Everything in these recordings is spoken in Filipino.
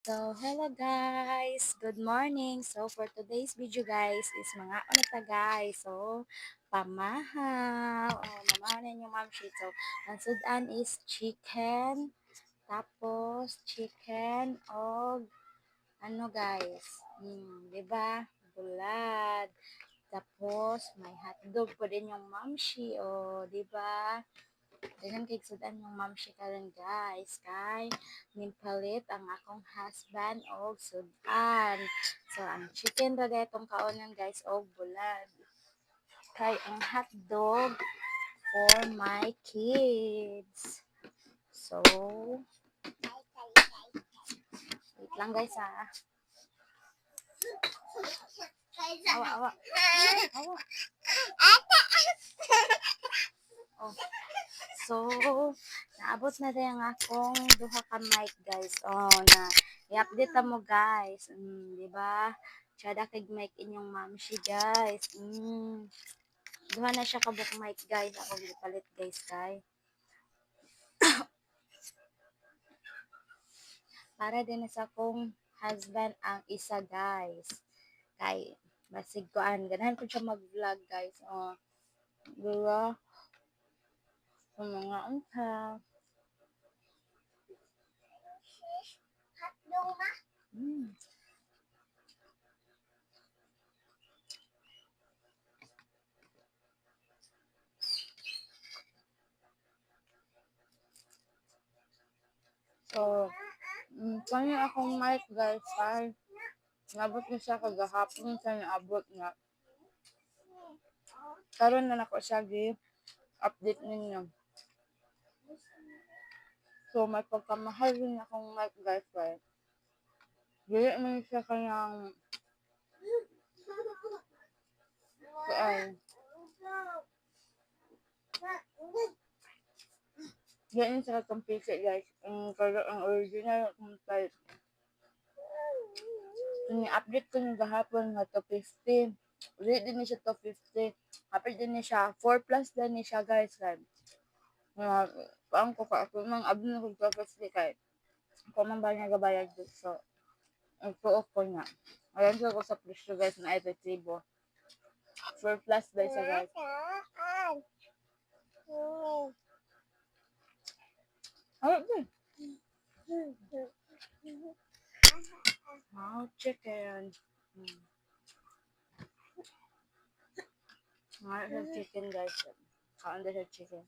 So, hello guys! Good morning! So, for today's video guys is mga ano ta guys. So, pamahaw. Mamahaw na yung ma'am sheet. So, ang sudan is chicken. Tapos, chicken o ano guys. Diba? Bulad. Tapos, may hotdog pa din yung mamshi. Diba? Daghang kay sudan yung mamshi karon guys. Kay nimpalit ang akong husband og sudan. So, ang chicken ra itong kaonan guys og bulad. Kay ang hotdog for my kids. So, wait lang guys ha. Awa, awa. Awa. Oh. So, naabot na rin ang akong duha ka mic guys. Na i-update ta mo guys. Di ba? Tsada kay mic inyong mamshi guys. Duha na siya kabuk mic guys. Ako gipalit guys kay. Para din sa akong husband ang isa guys. Kay basig koan. Ganahan ko siya mag-vlog guys. Diba? Sa mga unta. Mm. So, kanya akong mic guys ay nabot na siya kagahapon sa naabot nga. Karon na nako siya gi-update ninyo. So, may pagkamahal din akong mic guys ay. Dili man siya kanyang kuan. Yan sa katong PC guys. Ang original kong type. Ni-update ko yung gahapon nga to 50. Ulit din siya to 50. Kapit din siya. 4 plus din siya guys. Paang ko ka ako nang abin ko to 50 kay. Kung man ba niya gabayad dito. So, i-off ko niya. Ayan ko sa presyo guys na efektibo. 4 plus din siya guys. Ay, wow, chicken. Mga chicken guys. Kaanda siya chicken.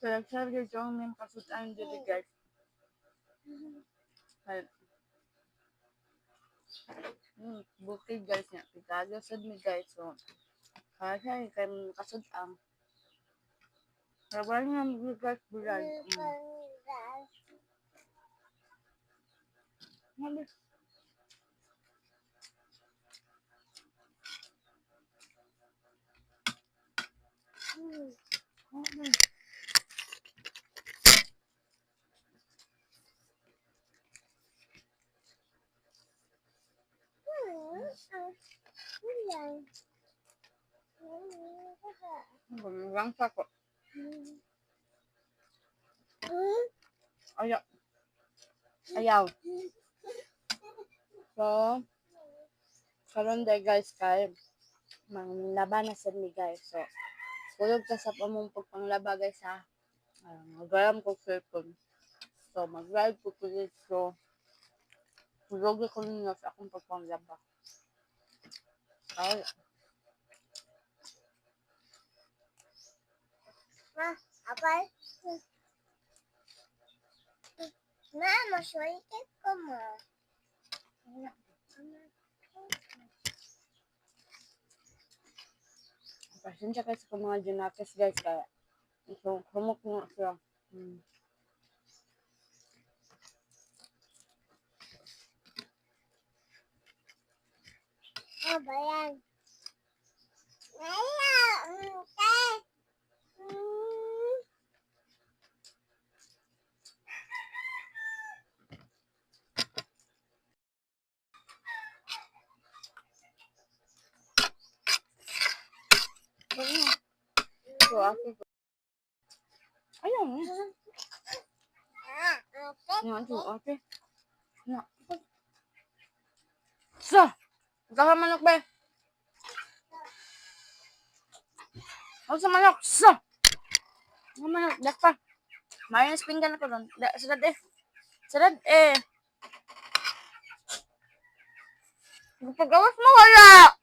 So, nagsabi dito ang may kasutaan dito guys. Bukid guys nga. Pitago sad mi guys. So, kaya kay kasudang. Trabaho nga mo guys bulad. Bumang sa ko. Ayaw. Ayaw. So, karon day guys kay manglaba na sad mi guys. So, kulog ka sa pamong panglaba guys ha. Magaram ko cellphone. So, mag-live ko ko dito. Kulog ko ninyo sa akong pagpanglaba. Ay. Ma, apay. Ma, maswalitin ko mo. Pasensya kasi sa mga junakis guys kaya ito humok nga siya. Oh, bayan. So, ako. Ayun. Yan, so, okay. Na. So, ikaw manok ba? Ako sa manok. So, ako manok. Dak pa. Mayroon pinggan ako doon. Sarad eh. Sarad eh. Pagkawas mo, wala.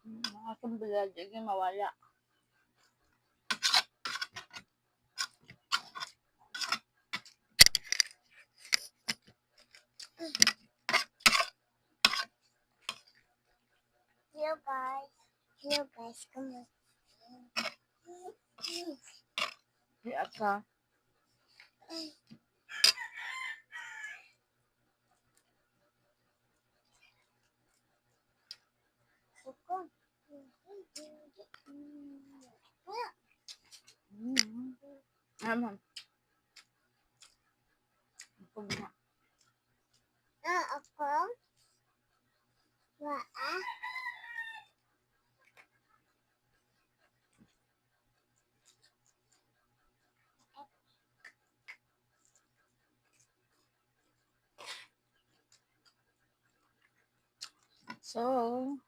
Mga kumbilad, hindi mawala. Hello guys. Hello guys, come on. Di ata. Suko. Aman. Ako na. Ako. Waa. So,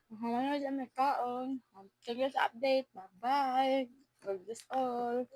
manonood lang may kaon. Sige sa update. Bye-bye. God bless all.